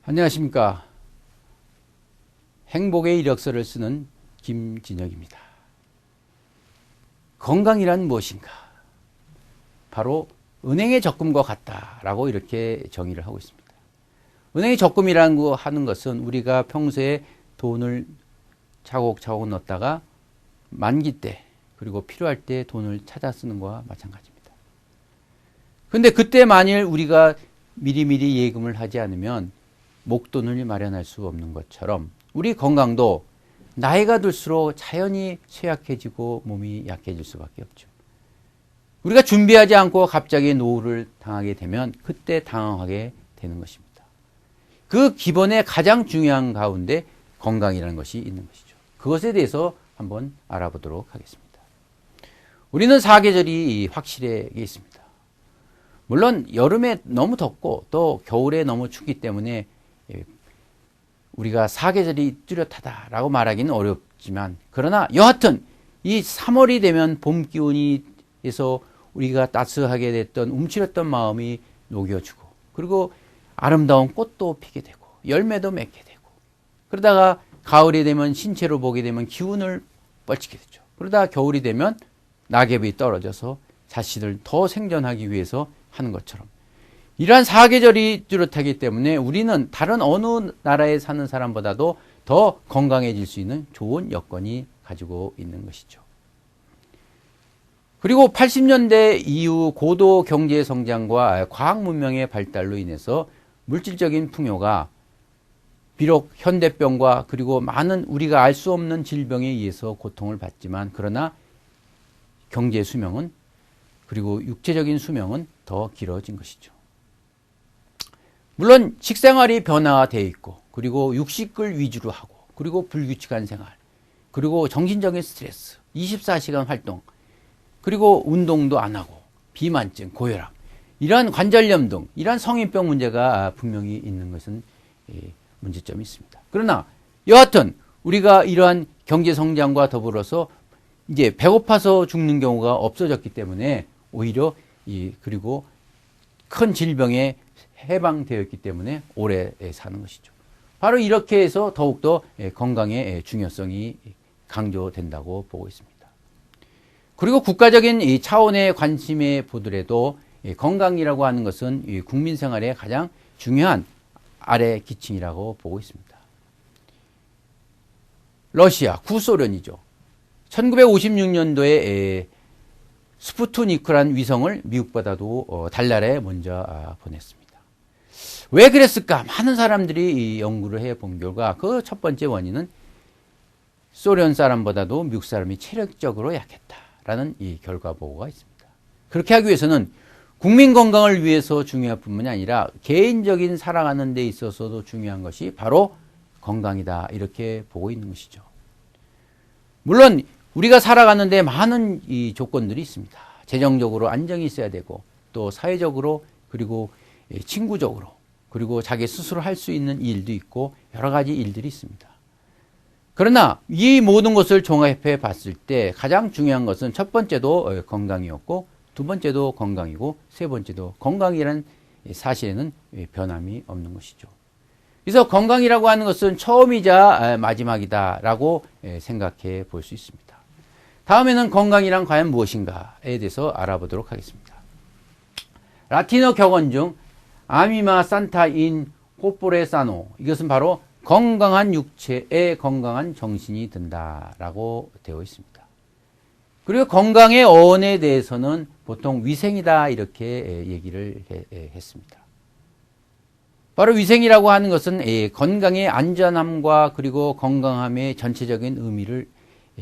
안녕하십니까. 행복의 이력서를 쓰는 김진혁입니다. 건강이란 무엇인가? 바로 은행의 적금과 같다라고 이렇게 정의를 하고 있습니다. 은행의 적금이라는 거 하는 것은 우리가 평소에 돈을 차곡차곡 넣었다가 만기 때 그리고 필요할 때 돈을 찾아 쓰는 것과 마찬가지입니다. 근데 그때 만일 우리가 미리미리 예금을 하지 않으면 목돈을 마련할 수 없는 것처럼 우리 건강도 나이가 들수록 자연히 쇠약해지고 몸이 약해질 수밖에 없죠. 우리가 준비하지 않고 갑자기 노후를 당하게 되면 그때 당황하게 되는 것입니다. 그 기본에 가장 중요한 가운데 건강이라는 것이 있는 것이죠. 그것에 대해서 한번 알아보도록 하겠습니다. 우리는 사계절이 확실하게 있습니다. 물론 여름에 너무 덥고 또 겨울에 너무 춥기 때문에 우리가 사계절이 뚜렷하다라고 말하기는 어렵지만, 그러나 여하튼 이 3월이 되면 봄 기운이 에서 우리가 따스하게 됐던 움츠렸던 마음이 녹여주고, 그리고 아름다운 꽃도 피게 되고 열매도 맺게 되고, 그러다가 가을이 되면 신체로 보게 되면 기운을 뻘치게 되죠. 그러다 겨울이 되면 낙엽이 떨어져서 자신을 더 생존하기 위해서 하는 것처럼, 이러한 사계절이 뚜렷하기 때문에 우리는 다른 어느 나라에 사는 사람보다도 더 건강해질 수 있는 좋은 여건이 가지고 있는 것이죠. 그리고 80년대 이후 고도 경제 성장과 과학 문명의 발달로 인해서 물질적인 풍요가 비록 현대병과 그리고 많은 우리가 알 수 없는 질병에 의해서 고통을 받지만, 그러나 경제 수명은 그리고 육체적인 수명은 더 길어진 것이죠. 물론 식생활이 변화되어 있고, 그리고 육식을 위주로 하고, 그리고 불규칙한 생활, 그리고 정신적인 스트레스, 24시간 활동, 그리고 운동도 안 하고 비만증, 고혈압, 이러한 관절염 등 이러한 성인병 문제가 분명히 있는 것은 문제점이 있습니다. 그러나 여하튼 우리가 이러한 경제 성장과 더불어서 이제 배고파서 죽는 경우가 없어졌기 때문에 오히려 그리고 큰 질병에 해방되었기 때문에 오래 사는 것이죠. 바로 이렇게 해서 더욱더 건강의 중요성이 강조된다고 보고 있습니다. 그리고 국가적인 이 차원의 관심에 보더라도 건강이라고 하는 것은 국민 생활의 가장 중요한 아래 기층이라고 보고 있습니다. 러시아, 구소련이죠. 1956년도에 스푸트니크라는 위성을 미국보다도 달나라에 먼저 보냈습니다. 왜 그랬을까? 많은 사람들이 연구를 해본 결과 그 첫 번째 원인은 소련 사람보다도 미국 사람이 체력적으로 약했다라는 이 결과 보고가 있습니다. 그렇게 하기 위해서는 국민 건강을 위해서 중요할 뿐만이 아니라 개인적인 살아가는 데 있어서도 중요한 것이 바로 건강이다, 이렇게 보고 있는 것이죠. 물론 우리가 살아가는 데 많은 이 조건들이 있습니다. 재정적으로 안정이 있어야 되고, 또 사회적으로, 그리고 친구적으로, 그리고 자기 스스로 할 수 있는 일도 있고 여러 가지 일들이 있습니다. 그러나 이 모든 것을 종합해 봤을 때 가장 중요한 것은 첫 번째도 건강이었고, 두 번째도 건강이고, 세 번째도 건강이라는 사실에는 변함이 없는 것이죠. 그래서 건강이라고 하는 것은 처음이자 마지막이다라고 생각해 볼 수 있습니다. 다음에는 건강이란 과연 무엇인가에 대해서 알아보도록 하겠습니다. 라틴어 격언 중 아미마 산타 인 코포레 사노, 이것은 바로 건강한 육체에 건강한 정신이 든다라고 되어 있습니다. 그리고 건강의 어원에 대해서는 보통 위생이다, 이렇게 얘기를 했습니다. 바로 위생이라고 하는 것은 건강의 안전함과 그리고 건강함의 전체적인 의미를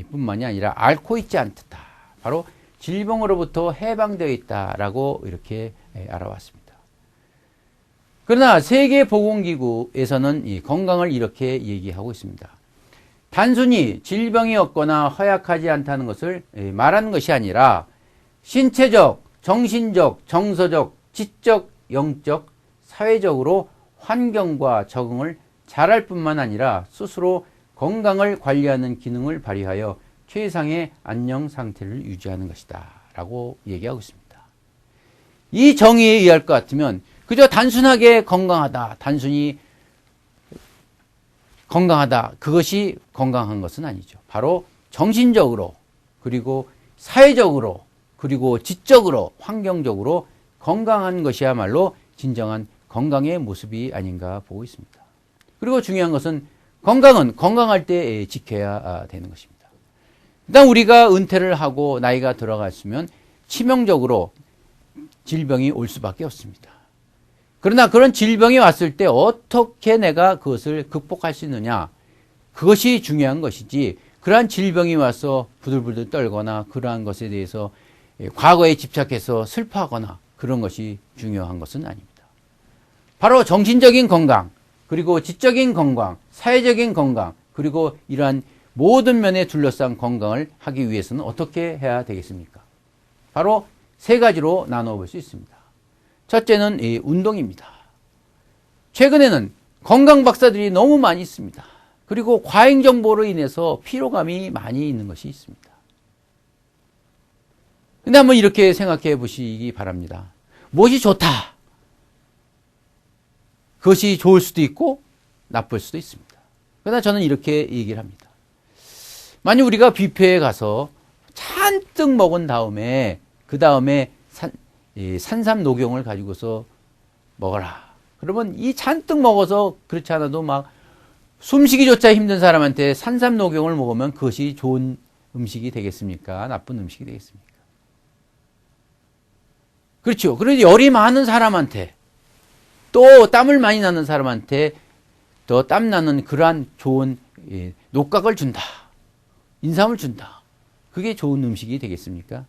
뿐만이 아니라 앓고 있지 않다, 바로 질병으로부터 해방되어 있다라고 이렇게 알아왔습니다. 그러나 세계보건기구에서는 이 건강을 이렇게 얘기하고 있습니다. 단순히 질병이 없거나 허약하지 않다는 것을 말하는 것이 아니라 신체적, 정신적, 정서적, 지적, 영적, 사회적으로 환경과 적응을 잘할 뿐만 아니라 스스로 건강을 관리하는 기능을 발휘하여 최상의 안녕 상태를 유지하는 것이다 라고 얘기하고 있습니다. 이 정의에 의할 것 같으면 그저 단순하게 건강하다, 단순히 건강하다. 그것이 건강한 것은 아니죠. 바로 정신적으로 그리고 사회적으로 그리고 지적으로 환경적으로 건강한 것이야말로 진정한 건강의 모습이 아닌가 보고 있습니다. 그리고 중요한 것은 건강은 건강할 때 지켜야 되는 것입니다. 일단 우리가 은퇴를 하고 나이가 들어갔으면 치명적으로 질병이 올 수밖에 없습니다. 그러나 그런 질병이 왔을 때 어떻게 내가 그것을 극복할 수 있느냐, 그것이 중요한 것이지 그러한 질병이 와서 부들부들 떨거나 그러한 것에 대해서 과거에 집착해서 슬퍼하거나 그런 것이 중요한 것은 아닙니다. 바로 정신적인 건강, 그리고 지적인 건강, 사회적인 건강, 그리고 이러한 모든 면에 둘러싼 건강을 하기 위해서는 어떻게 해야 되겠습니까? 바로 세 가지로 나눠볼 수 있습니다. 첫째는 이 운동입니다. 최근에는 건강 박사들이 너무 많이 있습니다. 그리고 과잉 정보로 인해서 피로감이 많이 있는 것이 있습니다. 근데 한번 이렇게 생각해 보시기 바랍니다. 무엇이 좋다? 그것이 좋을 수도 있고 나쁠 수도 있습니다. 그러나 저는 이렇게 얘기를 합니다. 만약 우리가 뷔페에 가서 잔뜩 먹은 다음에 그 다음에 산삼 녹용을 가지고서 먹어라. 그러면 이 잔뜩 먹어서 그렇지 않아도 막 숨쉬기조차 힘든 사람한테 산삼 녹용을 먹으면 그것이 좋은 음식이 되겠습니까? 나쁜 음식이 되겠습니까? 그렇죠. 그런데 열이 많은 사람한테 또 땀을 많이 나는 사람한테 더 땀나는 그러한 좋은 녹각을 준다. 인삼을 준다. 그게 좋은 음식이 되겠습니까?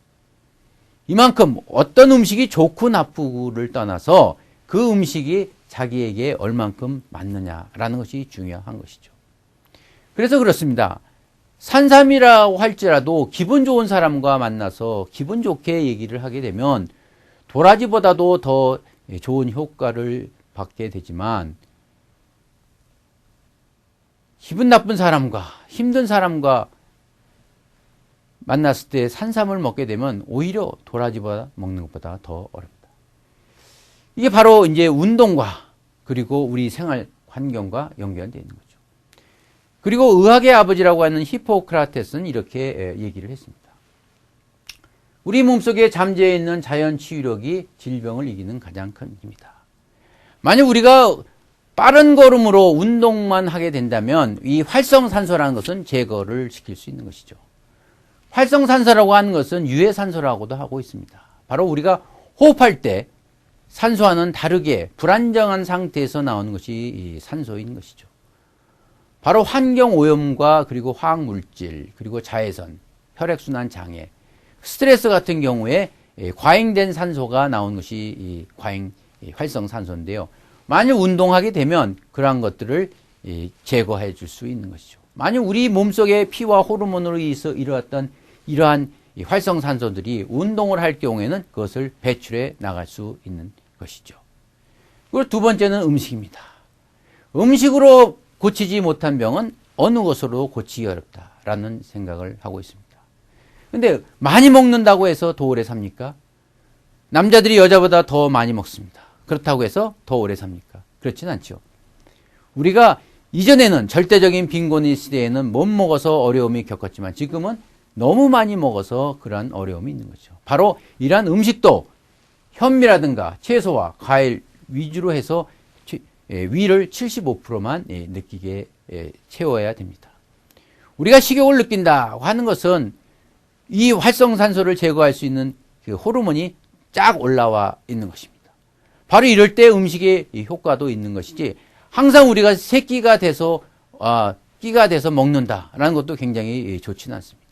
이만큼 어떤 음식이 좋고 나쁘고를 떠나서 그 음식이 자기에게 얼만큼 맞느냐라는 것이 중요한 것이죠. 그래서 그렇습니다. 산삼이라고 할지라도 기분 좋은 사람과 만나서 기분 좋게 얘기를 하게 되면 도라지보다도 더 좋은 효과를 받게 되지만 기분 나쁜 사람과 힘든 사람과 만났을 때 산삼을 먹게 되면 오히려 도라지보다 먹는 것보다 더 어렵다. 이게 바로 이제 운동과 그리고 우리 생활 환경과 연결되어 있는 거죠. 그리고 의학의 아버지라고 하는 히포크라테스는 이렇게 얘기를 했습니다. 우리 몸속에 잠재해 있는 자연 치유력이 질병을 이기는 가장 큰 힘이다. 만약 우리가 빠른 걸음으로 운동만 하게 된다면 이 활성산소라는 것은 제거를 시킬 수 있는 것이죠. 활성산소라고 하는 것은 유해산소라고도 하고 있습니다. 바로 우리가 호흡할 때 산소와는 다르게 불안정한 상태에서 나오는 것이 이 산소인 것이죠. 바로 환경오염과 그리고 화학물질, 그리고 자외선, 혈액순환 장애, 스트레스 같은 경우에 과잉된 산소가 나오는 것이 이 과잉 활성산소인데요. 만약 운동하게 되면 그러한 것들을 제거해 줄 수 있는 것이죠. 만약 우리 몸속에 피와 호르몬으로 의해서 이루어졌던 이러한 활성산소들이 운동을 할 경우에는 그것을 배출해 나갈 수 있는 것이죠. 그리고 두 번째는 음식입니다. 음식으로 고치지 못한 병은 어느 것으로 고치기 어렵다라는 생각을 하고 있습니다. 근데 많이 먹는다고 해서 더 오래 삽니까? 남자들이 여자보다 더 많이 먹습니다. 그렇다고 해서 더 오래 삽니까? 그렇진 않죠. 우리가 이전에는 절대적인 빈곤의 시대에는 못 먹어서 어려움이 겪었지만 지금은 너무 많이 먹어서 그러한 어려움이 있는 거죠. 바로 이러한 음식도 현미라든가 채소와 과일 위주로 해서 위를 75%만 느끼게 채워야 됩니다. 우리가 식욕을 느낀다고 하는 것은 이 활성산소를 제거할 수 있는 그 호르몬이 쫙 올라와 있는 것입니다. 바로 이럴 때 음식의 효과도 있는 것이지 항상 우리가 새끼가 돼서 끼가 돼서 먹는다라는 것도 굉장히 좋지는 않습니다.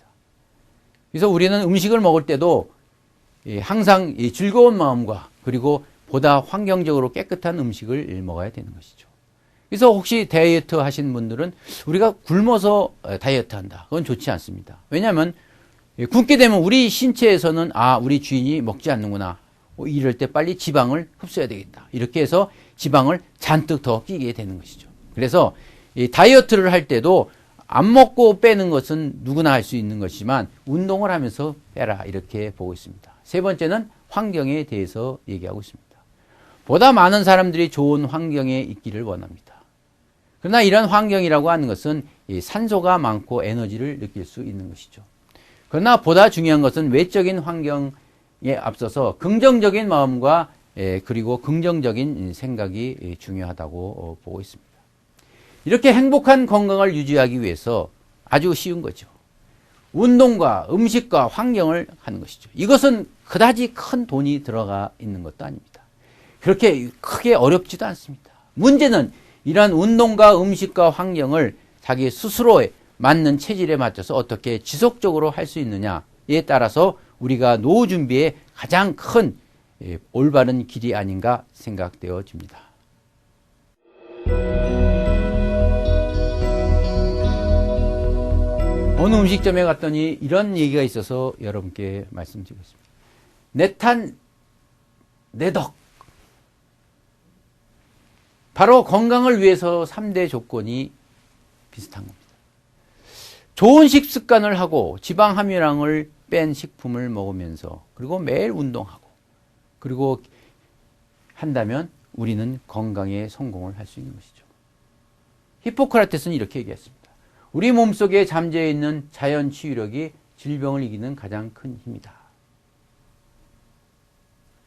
그래서 우리는 음식을 먹을 때도 항상 즐거운 마음과 그리고 보다 환경적으로 깨끗한 음식을 먹어야 되는 것이죠. 그래서 혹시 다이어트 하신 분들은 우리가 굶어서 다이어트 한다. 그건 좋지 않습니다. 왜냐하면 굶게 되면 우리 신체에서는 우리 주인이 먹지 않는구나. 이럴 때 빨리 지방을 흡수해야 되겠다. 이렇게 해서 지방을 잔뜩 더 끼게 되는 것이죠. 그래서 이 다이어트를 할 때도 안 먹고 빼는 것은 누구나 할 수 있는 것이지만 운동을 하면서 빼라 이렇게 보고 있습니다. 세 번째는 환경에 대해서 얘기하고 있습니다. 보다 많은 사람들이 좋은 환경에 있기를 원합니다. 그러나 이런 환경이라고 하는 것은 이 산소가 많고 에너지를 느낄 수 있는 것이죠. 그러나 보다 중요한 것은 외적인 환경에 앞서서 긍정적인 마음과 그리고 긍정적인 생각이 중요하다고 보고 있습니다. 이렇게 행복한 건강을 유지하기 위해서 아주 쉬운 거죠. 운동과 음식과 환경을 하는 것이죠. 이것은 그다지 큰 돈이 들어가 있는 것도 아닙니다. 그렇게 크게 어렵지도 않습니다. 문제는 이러한 운동과 음식과 환경을 자기 스스로에 맞는 체질에 맞춰서 어떻게 지속적으로 할 수 있느냐에 따라서 우리가 노후 준비의 가장 큰 올바른 길이 아닌가 생각되어집니다. 어느 음식점에 갔더니 이런 얘기가 있어서 여러분께 말씀드리겠습니다. 내 탄, 내 덕. 바로 건강을 위해서 3대 조건이 비슷한 겁니다. 좋은 식습관을 하고 지방 함유량을 뺀 식품을 먹으면서 그리고 매일 운동하고 그리고 한다면 우리는 건강에 성공을 할 수 있는 것이죠. 히포크라테스는 이렇게 얘기했습니다. 우리 몸속에 잠재해 있는 자연 치유력이 질병을 이기는 가장 큰 힘이다.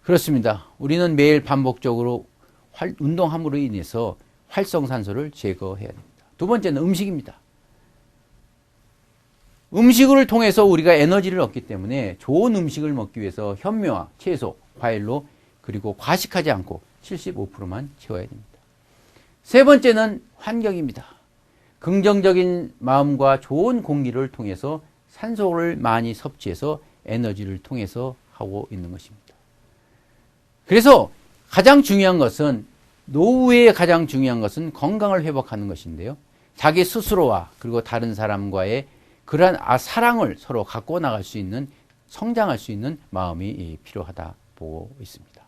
그렇습니다. 우리는 매일 반복적으로 운동함으로 인해서 활성산소를 제거해야 됩니다. 두 번째는 음식입니다. 음식을 통해서 우리가 에너지를 얻기 때문에 좋은 음식을 먹기 위해서 현미와 채소, 과일로 그리고 과식하지 않고 75%만 채워야 됩니다. 세 번째는 환경입니다. 긍정적인 마음과 좋은 공기를 통해서 산소를 많이 섭취해서 에너지를 통해서 하고 있는 것입니다. 그래서 가장 중요한 것은 노후에 가장 중요한 것은 건강을 회복하는 것인데요. 자기 스스로와 그리고 다른 사람과의 그러한 사랑을 서로 갖고 나갈 수 있는 성장할 수 있는 마음이 필요하다 보고 있습니다.